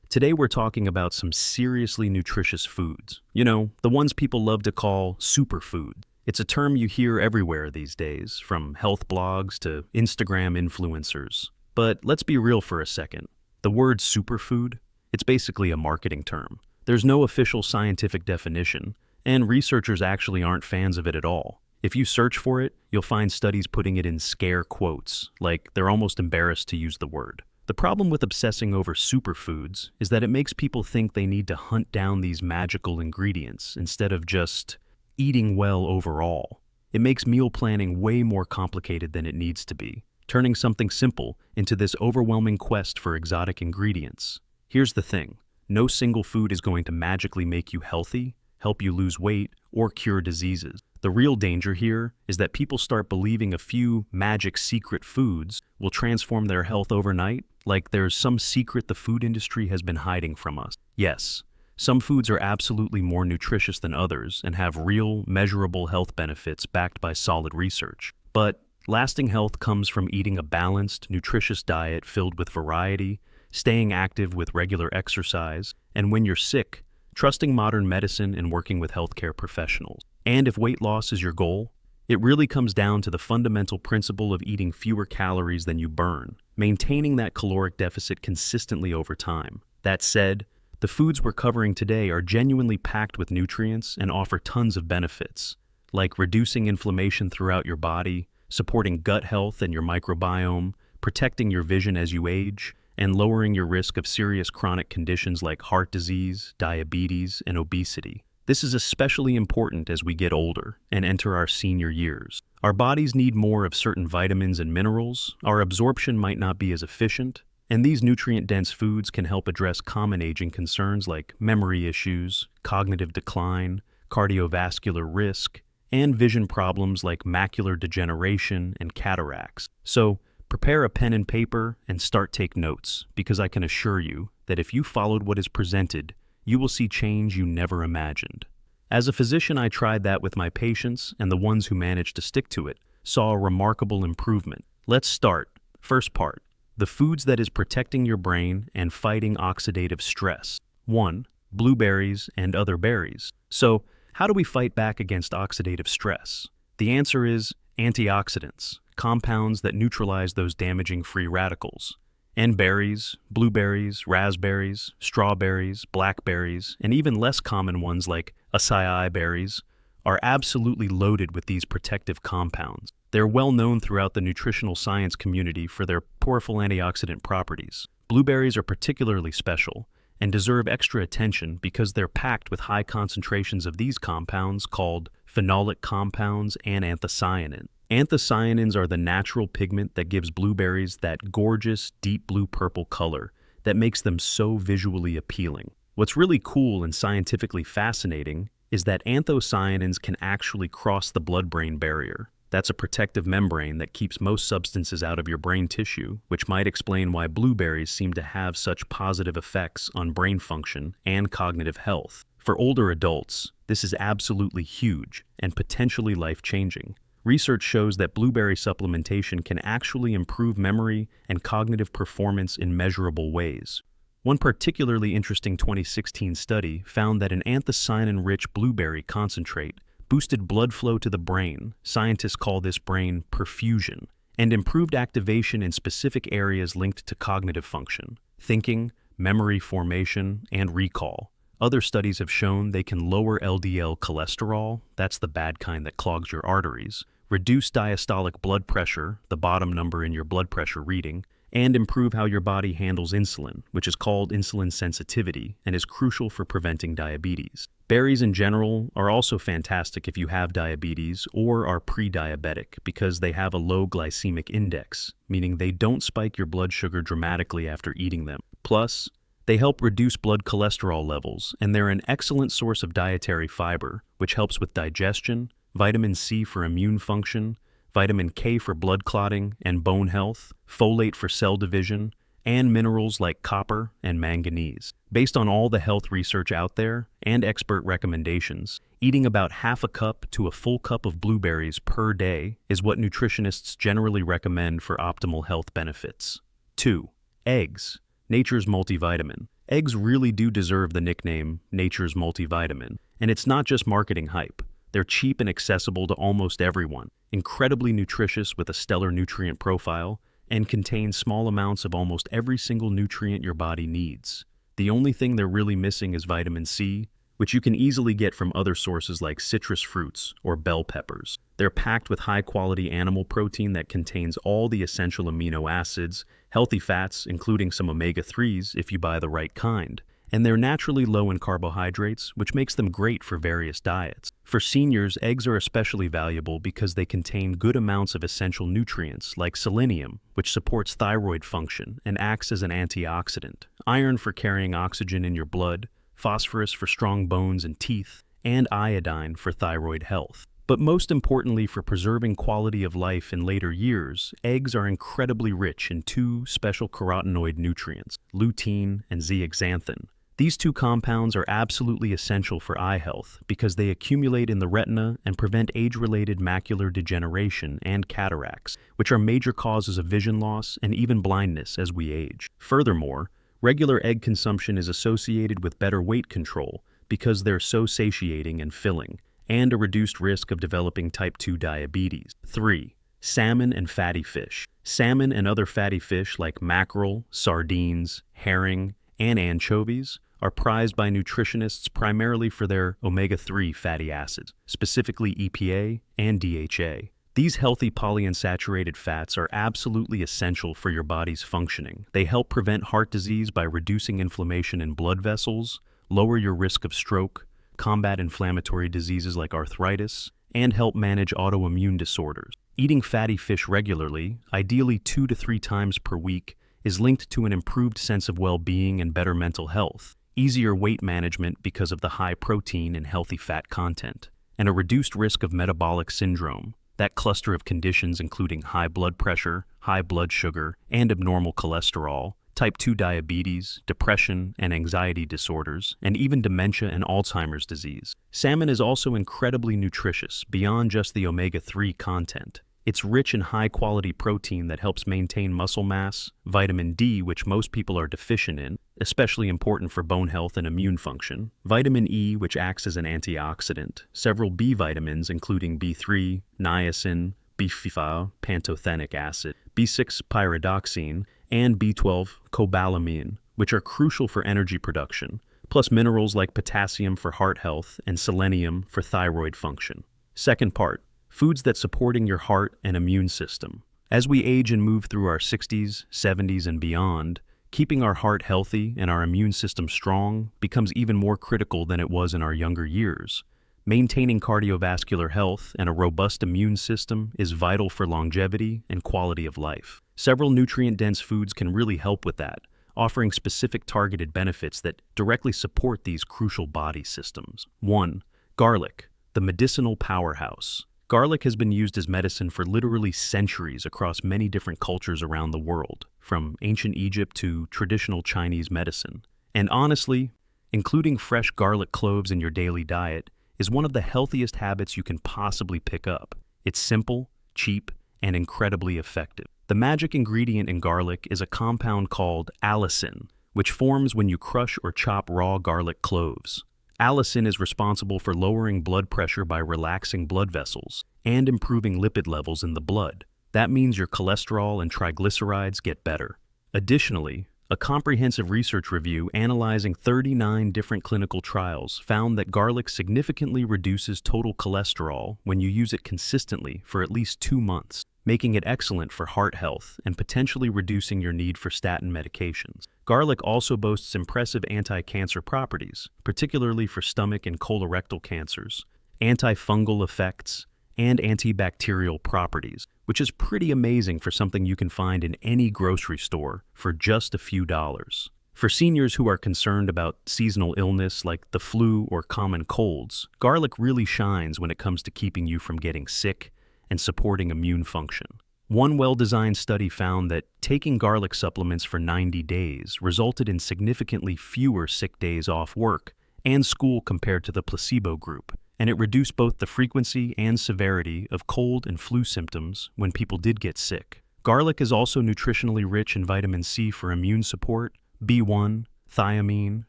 Today we're talking about some seriously nutritious foods. You know, the ones people love to call superfoods. It's a term you hear everywhere these days, from health blogs to Instagram influencers. But let's be real for a second. The word superfood, it's basically a marketing term. There's no official scientific definition, and researchers actually aren't fans of it at all. If you search for it, you'll find studies putting it in scare quotes, like they're almost embarrassed to use the word. The problem with obsessing over superfoods is that it makes people think they need to hunt down these magical ingredients instead of just eating well overall. It makes meal planning way more complicated than it needs to be, turning something simple into this overwhelming quest for exotic ingredients. Here's the thing, no single food is going to magically make you healthy, help you lose weight, or cure diseases. The real danger here is that people start believing a few magic secret foods will transform their health overnight, like there's some secret the food industry has been hiding from us. Yes, some foods are absolutely more nutritious than others and have real, measurable health benefits backed by solid research. But lasting health comes from eating a balanced, nutritious diet filled with variety, staying active with regular exercise, and when you're sick, trusting modern medicine and working with healthcare professionals. And if weight loss is your goal, it really comes down to the fundamental principle of eating fewer calories than you burn, maintaining that caloric deficit consistently over time. That said, the foods we're covering today are genuinely packed with nutrients and offer tons of benefits, like reducing inflammation throughout your body, supporting gut health and your microbiome, protecting your vision as you age, and lowering your risk of serious chronic conditions like heart disease, diabetes, and obesity. This is especially important as we get older and enter our senior years. Our bodies need more of certain vitamins and minerals, our absorption might not be as efficient, and these nutrient-dense foods can help address common aging concerns like memory issues, cognitive decline, cardiovascular risk, and vision problems like macular degeneration and cataracts. So, prepare a pen and paper and take notes, because I can assure you that if you followed what is presented, you will see change you never imagined. As a physician, I tried that with my patients, and the ones who managed to stick to it saw a remarkable improvement. Let's start. First part, the foods that is protecting your brain and fighting oxidative stress. 1. Blueberries and other berries. So, how do we fight back against oxidative stress? The answer is antioxidants, compounds that neutralize those damaging free radicals. And berries, blueberries, raspberries, strawberries, blackberries, and even less common ones like acai berries are absolutely loaded with these protective compounds. They're well known throughout the nutritional science community for their powerful antioxidant properties. Blueberries are particularly special and deserve extra attention because they're packed with high concentrations of these compounds called phenolic compounds and anthocyanins. Anthocyanins are the natural pigment that gives blueberries that gorgeous deep blue-purple color that makes them so visually appealing. What's really cool and scientifically fascinating is that anthocyanins can actually cross the blood-brain barrier. That's a protective membrane that keeps most substances out of your brain tissue, which might explain why blueberries seem to have such positive effects on brain function and cognitive health. For older adults, this is absolutely huge and potentially life-changing. Research shows that blueberry supplementation can actually improve memory and cognitive performance in measurable ways. One particularly interesting 2016 study found that an anthocyanin-rich blueberry concentrate boosted blood flow to the brain, scientists call this brain perfusion, and improved activation in specific areas linked to cognitive function, thinking, memory formation, and recall. Other studies have shown they can lower LDL cholesterol, that's the bad kind that clogs your arteries, reduce diastolic blood pressure, the bottom number in your blood pressure reading, and improve how your body handles insulin, which is called insulin sensitivity and is crucial for preventing diabetes. Berries in general are also fantastic if you have diabetes or are pre-diabetic because they have a low glycemic index, meaning they don't spike your blood sugar dramatically after eating them. Plus, they help reduce blood cholesterol levels, and they're an excellent source of dietary fiber, which helps with digestion, vitamin C for immune function, vitamin K for blood clotting and bone health, folate for cell division, and minerals like copper and manganese. Based on all the health research out there and expert recommendations, eating about half a cup to a full cup of blueberries per day is what nutritionists generally recommend for optimal health benefits. 2. Eggs, nature's multivitamin. Eggs really do deserve the nickname nature's multivitamin, and it's not just marketing hype. They're cheap and accessible to almost everyone, incredibly nutritious with a stellar nutrient profile, and contain small amounts of almost every single nutrient your body needs. The only thing they're really missing is vitamin C, which you can easily get from other sources like citrus fruits or bell peppers. They're packed with high-quality animal protein that contains all the essential amino acids, healthy fats, including some omega-3s if you buy the right kind, and they're naturally low in carbohydrates, which makes them great for various diets. For seniors, eggs are especially valuable because they contain good amounts of essential nutrients like selenium, which supports thyroid function and acts as an antioxidant, iron for carrying oxygen in your blood, phosphorus for strong bones and teeth, and iodine for thyroid health. But most importantly, for preserving quality of life in later years, eggs are incredibly rich in two special carotenoid nutrients, lutein and zeaxanthin. These two compounds are absolutely essential for eye health because they accumulate in the retina and prevent age-related macular degeneration and cataracts, which are major causes of vision loss and even blindness as we age. Furthermore, regular egg consumption is associated with better weight control because they're so satiating and filling, and a reduced risk of developing type 2 diabetes. 3. Salmon and fatty fish. Salmon and other fatty fish like mackerel, sardines, herring, and anchovies are prized by nutritionists primarily for their omega-3 fatty acids, specifically EPA and DHA. These healthy polyunsaturated fats are absolutely essential for your body's functioning. They help prevent heart disease by reducing inflammation in blood vessels, lower your risk of stroke, combat inflammatory diseases like arthritis, and help manage autoimmune disorders. Eating fatty fish regularly, ideally 2 to 3 times per week, is linked to an improved sense of well-being and better mental health, easier weight management because of the high protein and healthy fat content, and a reduced risk of metabolic syndrome, that cluster of conditions including high blood pressure, high blood sugar, and abnormal cholesterol, type 2 diabetes, depression and anxiety disorders, and even dementia and Alzheimer's disease. Salmon is also incredibly nutritious beyond just the omega-3 content. It's rich in high-quality protein that helps maintain muscle mass, vitamin D, which most people are deficient in, especially important for bone health and immune function, vitamin E, which acts as an antioxidant, several B vitamins including B3, niacin, B5 pantothenic acid, B6 pyridoxine, and B12 cobalamin, which are crucial for energy production, plus minerals like potassium for heart health and selenium for thyroid function. Second part, foods that supporting your heart and immune system. As we age and move through our 60s, 70s, and beyond, keeping our heart healthy and our immune system strong becomes even more critical than it was in our younger years. Maintaining cardiovascular health and a robust immune system is vital for longevity and quality of life. Several nutrient-dense foods can really help with that, offering specific targeted benefits that directly support these crucial body systems. 1. Garlic, the medicinal powerhouse. Garlic has been used as medicine for literally centuries across many different cultures around the world, from ancient Egypt to traditional Chinese medicine. And honestly, including fresh garlic cloves in your daily diet is one of the healthiest habits you can possibly pick up. It's simple, cheap, and incredibly effective. The magic ingredient in garlic is a compound called allicin, which forms when you crush or chop raw garlic cloves. Allicin is responsible for lowering blood pressure by relaxing blood vessels and improving lipid levels in the blood. That means your cholesterol and triglycerides get better. Additionally, a comprehensive research review analyzing 39 different clinical trials found that garlic significantly reduces total cholesterol when you use it consistently for at least 2 months, making it excellent for heart health and potentially reducing your need for statin medications. Garlic also boasts impressive anti-cancer properties, particularly for stomach and colorectal cancers, antifungal effects, and antibacterial properties, which is pretty amazing for something you can find in any grocery store for just a few dollars. For seniors who are concerned about seasonal illness like the flu or common colds, garlic really shines when it comes to keeping you from getting sick and supporting immune function. One well-designed study found that taking garlic supplements for 90 days resulted in significantly fewer sick days off work and school compared to the placebo group, and it reduced both the frequency and severity of cold and flu symptoms when people did get sick. Garlic is also nutritionally rich in vitamin C for immune support, B1, thiamine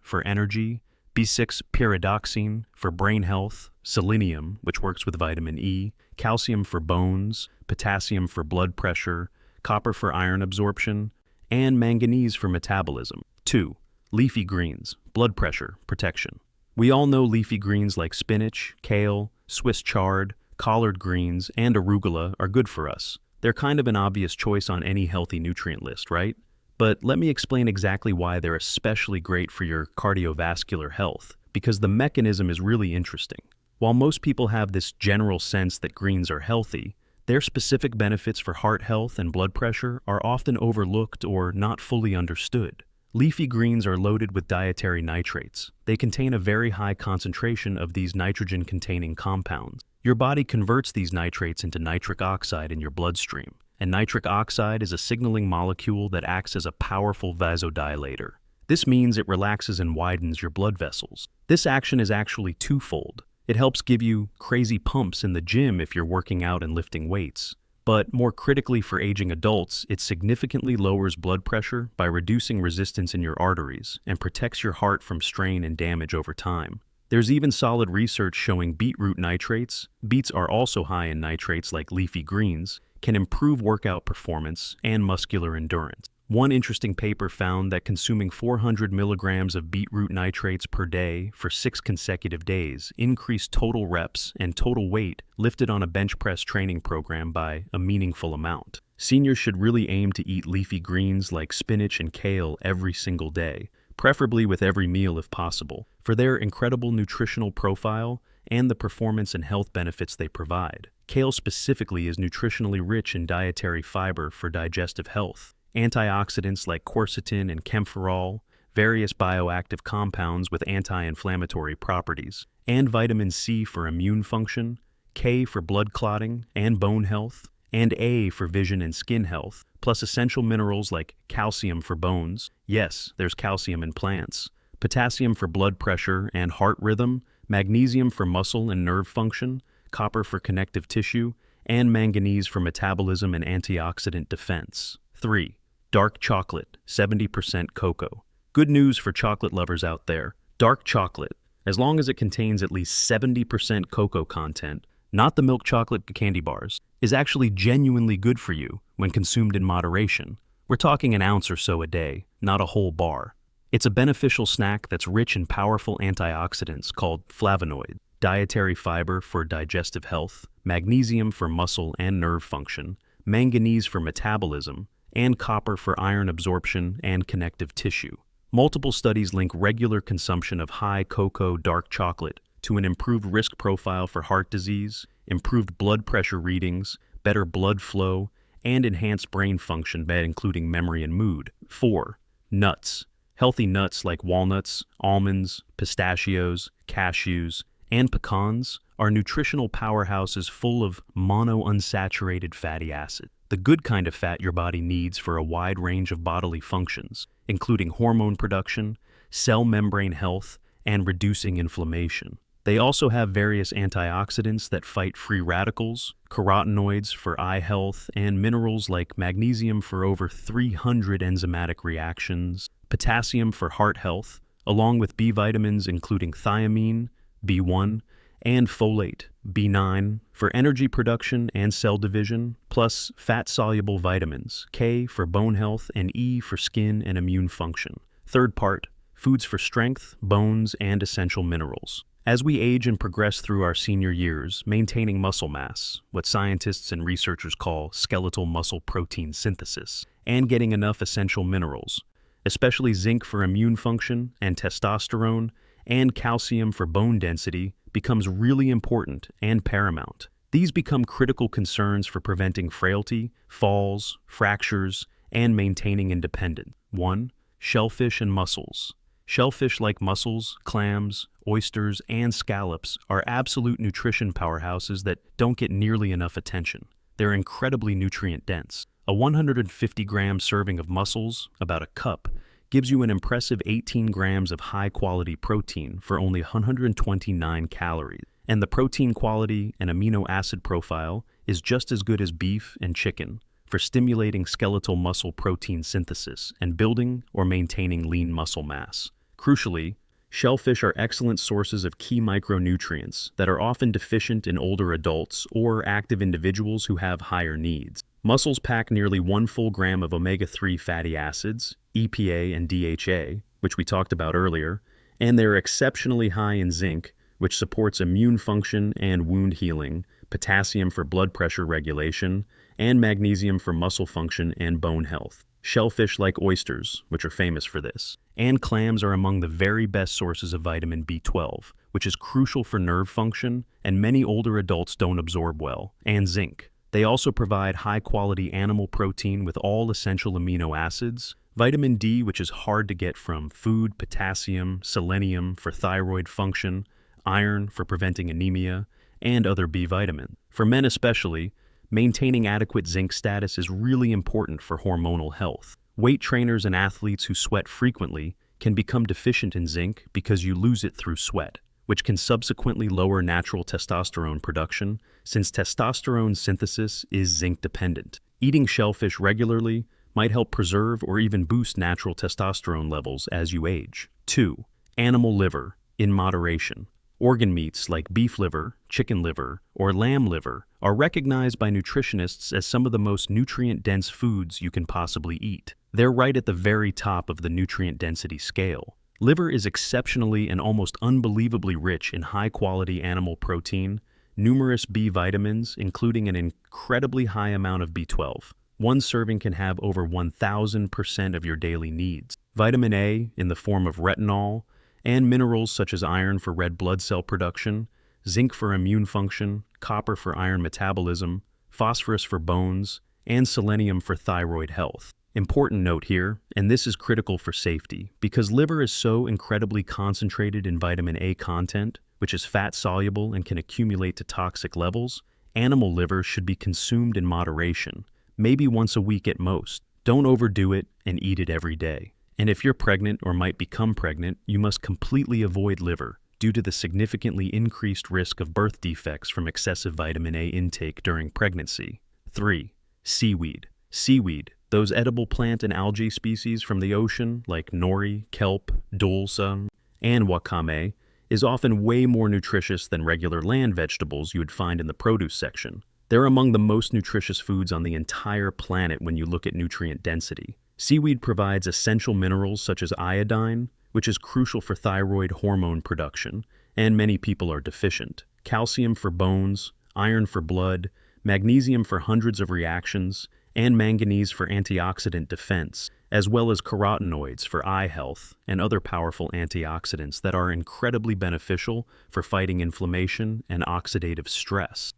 for energy, B6 pyridoxine for brain health, selenium, which works with vitamin E, calcium for bones, potassium for blood pressure, copper for iron absorption, and manganese for metabolism. 2. Leafy greens, blood pressure protection. We all know leafy greens like spinach, kale, Swiss chard, collard greens, and arugula are good for us. They're kind of an obvious choice on any healthy nutrient list, right? But let me explain exactly why they're especially great for your cardiovascular health, because the mechanism is really interesting. While most people have this general sense that greens are healthy, their specific benefits for heart health and blood pressure are often overlooked or not fully understood. Leafy greens are loaded with dietary nitrates. They contain a very high concentration of these nitrogen-containing compounds. Your body converts these nitrates into nitric oxide in your bloodstream, and nitric oxide is a signaling molecule that acts as a powerful vasodilator. This means it relaxes and widens your blood vessels. This action is actually twofold. It helps give you crazy pumps in the gym if you're working out and lifting weights. But more critically for aging adults, it significantly lowers blood pressure by reducing resistance in your arteries and protects your heart from strain and damage over time. There's even solid research showing beetroot nitrates, beets are also high in nitrates like leafy greens, can improve workout performance and muscular endurance. One interesting paper found that consuming 400 milligrams of beetroot nitrates per day for 6 consecutive days increased total reps and total weight lifted on a bench press training program by a meaningful amount. Seniors should really aim to eat leafy greens like spinach and kale every single day, preferably with every meal if possible, for their incredible nutritional profile and the performance and health benefits they provide. Kale specifically is nutritionally rich in dietary fiber for digestive health, antioxidants like quercetin and camphorol, various bioactive compounds with anti-inflammatory properties, and vitamin C for immune function, K for blood clotting and bone health, and A for vision and skin health, plus essential minerals like calcium for bones. Yes, there's calcium in plants. Potassium for blood pressure and heart rhythm, magnesium for muscle and nerve function, copper for connective tissue, and manganese for metabolism and antioxidant defense. 3. Dark chocolate, 70% cocoa. Good news for chocolate lovers out there. Dark chocolate, as long as it contains at least 70% cocoa content, not the milk chocolate candy bars, is actually genuinely good for you when consumed in moderation. We're talking an ounce or so a day, not a whole bar. It's a beneficial snack that's rich in powerful antioxidants called flavonoids, dietary fiber for digestive health, magnesium for muscle and nerve function, manganese for metabolism, and copper for iron absorption and connective tissue. Multiple studies link regular consumption of high cocoa dark chocolate to an improved risk profile for heart disease, improved blood pressure readings, better blood flow, and enhanced brain function by including memory and mood. 4. Nuts. Healthy nuts like walnuts, almonds, pistachios, cashews, and pecans are nutritional powerhouses full of monounsaturated fatty acids, the good kind of fat your body needs for a wide range of bodily functions, including hormone production, cell membrane health, and reducing inflammation. They also have various antioxidants that fight free radicals, carotenoids for eye health, and minerals like magnesium for over 300 enzymatic reactions, potassium for heart health, along with B vitamins including thiamine, B1, and folate, B9, for energy production and cell division, plus fat-soluble vitamins, K for bone health and E for skin and immune function. Third part, foods for strength, bones, and essential minerals. As we age and progress through our senior years, maintaining muscle mass, what scientists and researchers call skeletal muscle protein synthesis, and getting enough essential minerals, especially zinc for immune function and testosterone, and calcium for bone density, becomes really important and paramount. These become critical concerns for preventing frailty, falls, fractures, and maintaining independence. 1. Shellfish and mussels. Shellfish like mussels, clams, oysters, and scallops are absolute nutrition powerhouses that don't get nearly enough attention. They're incredibly nutrient-dense. A 150-gram serving of mussels, about a cup, gives you an impressive 18 grams of high-quality protein for only 129 calories. And the protein quality and amino acid profile is just as good as beef and chicken, for stimulating skeletal muscle protein synthesis and building or maintaining lean muscle mass. Crucially, shellfish are excellent sources of key micronutrients that are often deficient in older adults or active individuals who have higher needs. Mussels pack nearly 1 full gram of omega-3 fatty acids, EPA and DHA, which we talked about earlier, and they're exceptionally high in zinc, which supports immune function and wound healing, potassium for blood pressure regulation, and magnesium for muscle function and bone health. Shellfish, like oysters, which are famous for this, and clams are among the very best sources of vitamin B12, which is crucial for nerve function and many older adults don't absorb well, and zinc. They also provide high-quality animal protein with all essential amino acids, vitamin D, which is hard to get from food, potassium, selenium for thyroid function, iron for preventing anemia, and other B vitamins. For men especially, maintaining adequate zinc status is really important for hormonal health. Weight trainers and athletes who sweat frequently can become deficient in zinc because you lose it through sweat, which can subsequently lower natural testosterone production, since testosterone synthesis is zinc-dependent. Eating shellfish regularly might help preserve or even boost natural testosterone levels as you age. 2. Animal liver, in moderation. Organ meats like beef liver, chicken liver, or lamb liver are recognized by nutritionists as some of the most nutrient-dense foods you can possibly eat. They're right at the very top of the nutrient density scale. Liver is exceptionally and almost unbelievably rich in high-quality animal protein, numerous B vitamins, including an incredibly high amount of B12. One serving can have over 1,000% of your daily needs. Vitamin A, in the form of retinol, and minerals such as iron for red blood cell production, zinc for immune function, copper for iron metabolism, phosphorus for bones, and selenium for thyroid health. Important note here, and this is critical for safety, because liver is so incredibly concentrated in vitamin A content, which is fat-soluble and can accumulate to toxic levels, animal liver should be consumed in moderation, maybe once a week at most. Don't overdo it and eat it every day. And if you're pregnant or might become pregnant, you must completely avoid liver due to the significantly increased risk of birth defects from excessive vitamin A intake during pregnancy. 3. Seaweed. Seaweed, those edible plant and algae species from the ocean like nori, kelp, dulse, and wakame, is often way more nutritious than regular land vegetables you would find in the produce section. They're among the most nutritious foods on the entire planet when you look at nutrient density. Seaweed provides essential minerals such as iodine, which is crucial for thyroid hormone production, and many people are deficient, calcium for bones, iron for blood, magnesium for hundreds of reactions, and manganese for antioxidant defense, as well as carotenoids for eye health and other powerful antioxidants that are incredibly beneficial for fighting inflammation and oxidative stress.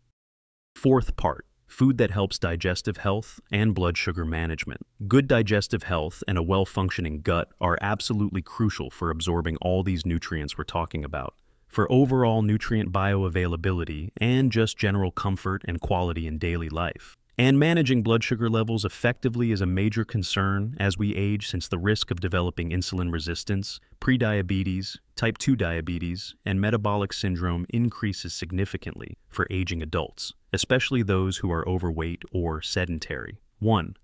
4th part. Food that helps digestive health and blood sugar management. Good digestive health and a well-functioning gut are absolutely crucial for absorbing all these nutrients we're talking about, for overall nutrient bioavailability and just general comfort and quality in daily life. And managing blood sugar levels effectively is a major concern as we age, since the risk of developing insulin resistance, prediabetes, type 2 diabetes, and metabolic syndrome increases significantly for aging adults, especially those who are overweight or sedentary. 1.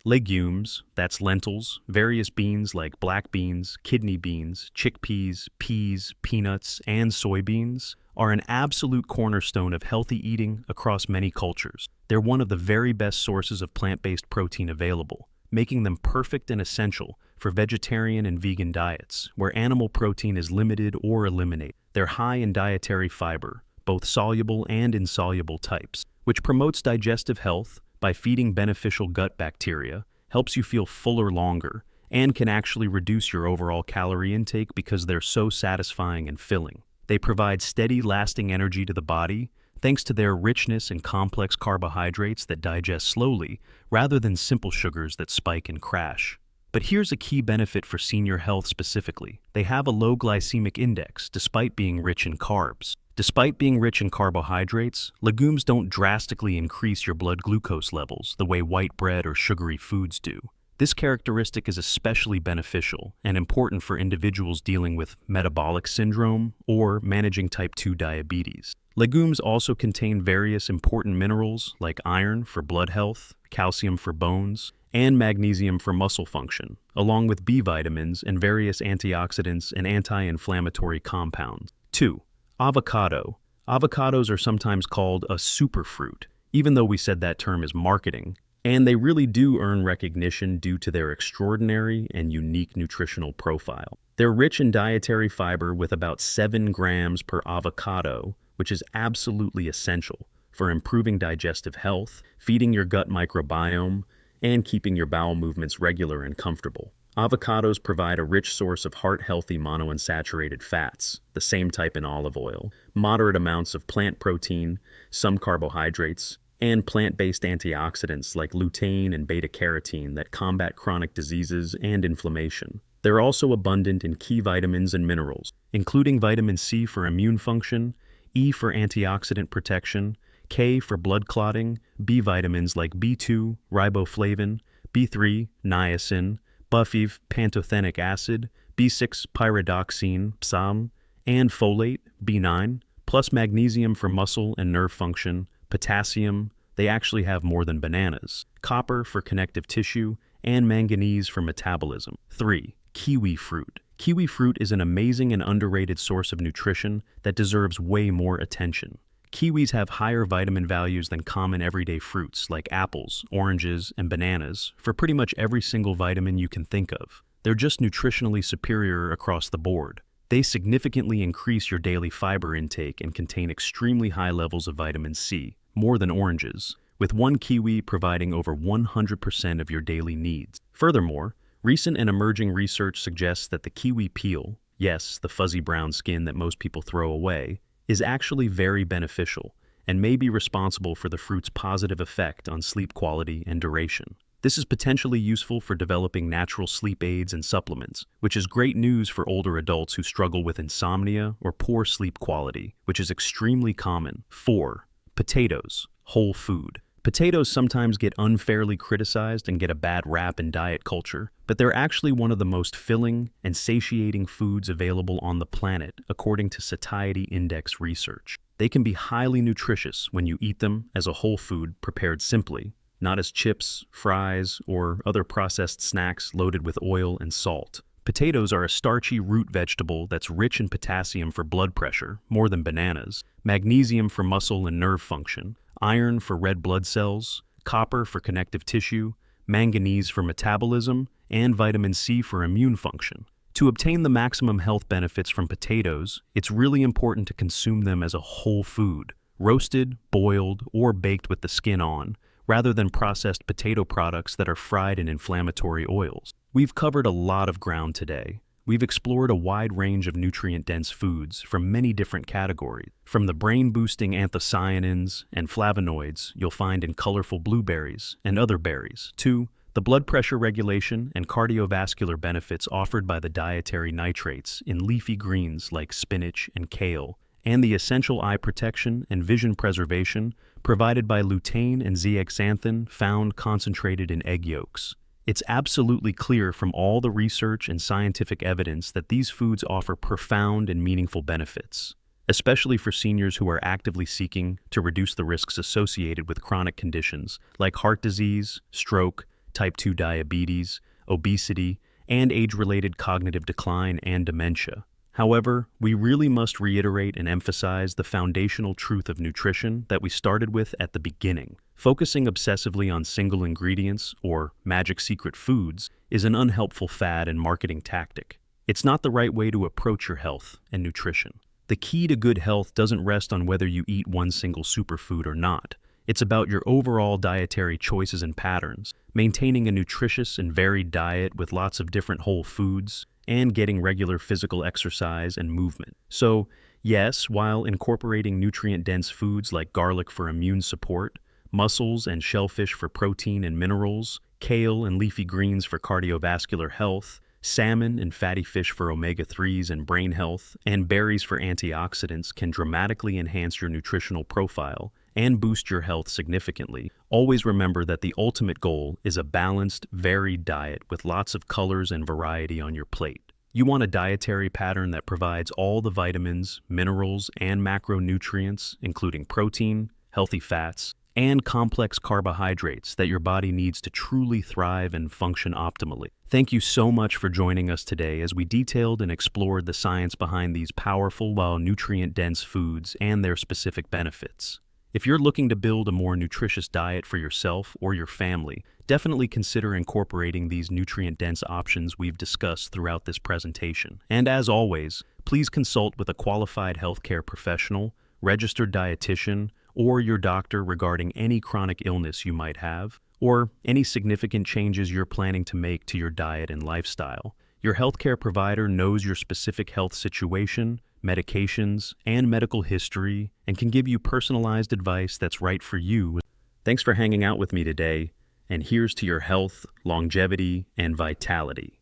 Legumes, that's lentils, various beans like black beans, kidney beans, chickpeas, peas, peanuts, and soybeans, are an absolute cornerstone of healthy eating across many cultures. They're one of the very best sources of plant-based protein available, making them perfect and essential for vegetarian and vegan diets, where animal protein is limited or eliminated. They're high in dietary fiber, both soluble and insoluble types, which promotes digestive health by feeding beneficial gut bacteria, helps you feel fuller longer, and can actually reduce your overall calorie intake because they're so satisfying and filling. They provide steady, lasting energy to the body, thanks to their richness in complex carbohydrates that digest slowly, rather than simple sugars that spike and crash. But here's a key benefit for senior health specifically. They have a low glycemic index, despite being rich in carbs. Despite being rich in carbohydrates, legumes don't drastically increase your blood glucose levels the way white bread or sugary foods do. This characteristic is especially beneficial and important for individuals dealing with metabolic syndrome or managing type 2 diabetes. Legumes also contain various important minerals like iron for blood health, calcium for bones, and magnesium for muscle function, along with B vitamins and various antioxidants and anti-inflammatory compounds. 2. Avocado. Avocados are sometimes called a superfruit, even though we said that term is marketing, and they really do earn recognition due to their extraordinary and unique nutritional profile. They're rich in dietary fiber with about 7 grams per avocado, which is absolutely essential for improving digestive health, feeding your gut microbiome, and keeping your bowel movements regular and comfortable. Avocados provide a rich source of heart-healthy monounsaturated fats, the same type in olive oil, moderate amounts of plant protein, some carbohydrates, and plant-based antioxidants like lutein and beta-carotene that combat chronic diseases and inflammation. They're also abundant in key vitamins and minerals, including vitamin C for immune function, E for antioxidant protection, K for blood clotting, B vitamins like B2, riboflavin, B3, niacin, BUFF, pantothenic acid, B6, pyridoxine, PSAM, and folate, B9, plus magnesium for muscle and nerve function, potassium, they actually have more than bananas, copper for connective tissue, and manganese for metabolism. 3. Kiwi fruit. Kiwi fruit is an amazing and underrated source of nutrition that deserves way more attention. Kiwis have higher vitamin values than common everyday fruits like apples, oranges, and bananas for pretty much every single vitamin you can think of. They're just nutritionally superior across the board. They significantly increase your daily fiber intake and contain extremely high levels of vitamin C, more than oranges, with one kiwi providing over 100% of your daily needs. Furthermore, recent and emerging research suggests that the kiwi peel, yes, the fuzzy brown skin that most people throw away, is actually very beneficial and may be responsible for the fruit's positive effect on sleep quality and duration. This is potentially useful for developing natural sleep aids and supplements, which is great news for older adults who struggle with insomnia or poor sleep quality, which is extremely common. 4. Potatoes, whole food. Potatoes sometimes get unfairly criticized and get a bad rap in diet culture, but they're actually one of the most filling and satiating foods available on the planet, according to Satiety Index research. They can be highly nutritious when you eat them as a whole food prepared simply, not as chips, fries, or other processed snacks loaded with oil and salt. Potatoes are a starchy root vegetable that's rich in potassium for blood pressure, more than bananas, magnesium for muscle and nerve function, iron for red blood cells, copper for connective tissue, manganese for metabolism, and vitamin C for immune function. To obtain the maximum health benefits from potatoes, it's really important to consume them as a whole food, roasted, boiled, or baked with the skin on, rather than processed potato products that are fried in inflammatory oils. We've covered a lot of ground today. We've explored a wide range of nutrient-dense foods from many different categories, from the brain-boosting anthocyanins and flavonoids you'll find in colorful blueberries and other berries, to the blood pressure regulation and cardiovascular benefits offered by the dietary nitrates in leafy greens like spinach and kale, and the essential eye protection and vision preservation provided by lutein and zeaxanthin found concentrated in egg yolks. It's absolutely clear from all the research and scientific evidence that these foods offer profound and meaningful benefits, especially for seniors who are actively seeking to reduce the risks associated with chronic conditions like heart disease, stroke, type 2 diabetes, obesity, and age-related cognitive decline and dementia. However, we really must reiterate and emphasize the foundational truth of nutrition that we started with at the beginning. Focusing obsessively on single ingredients, or magic secret foods, is an unhelpful fad and marketing tactic. It's not the right way to approach your health and nutrition. The key to good health doesn't rest on whether you eat one single superfood or not. It's about your overall dietary choices and patterns, maintaining a nutritious and varied diet with lots of different whole foods, and getting regular physical exercise and movement. So, yes, while incorporating nutrient-dense foods like garlic for immune support, mussels and shellfish for protein and minerals, kale and leafy greens for cardiovascular health, salmon and fatty fish for omega-3s and brain health, and berries for antioxidants can dramatically enhance your nutritional profile and boost your health significantly. Always remember that the ultimate goal is a balanced, varied diet with lots of colors and variety on your plate. You want a dietary pattern that provides all the vitamins, minerals, and macronutrients, including protein, healthy fats, and complex carbohydrates that your body needs to truly thrive and function optimally. Thank you so much for joining us today as we detailed and explored the science behind these powerful while nutrient-dense foods and their specific benefits. If you're looking to build a more nutritious diet for yourself or your family, definitely consider incorporating these nutrient-dense options we've discussed throughout this presentation. And as always, please consult with a qualified healthcare professional, registered dietitian, or your doctor regarding any chronic illness you might have, or any significant changes you're planning to make to your diet and lifestyle. Your healthcare provider knows your specific health situation, medications, and medical history, and can give you personalized advice that's right for you. Thanks for hanging out with me today, and here's to your health, longevity, and vitality.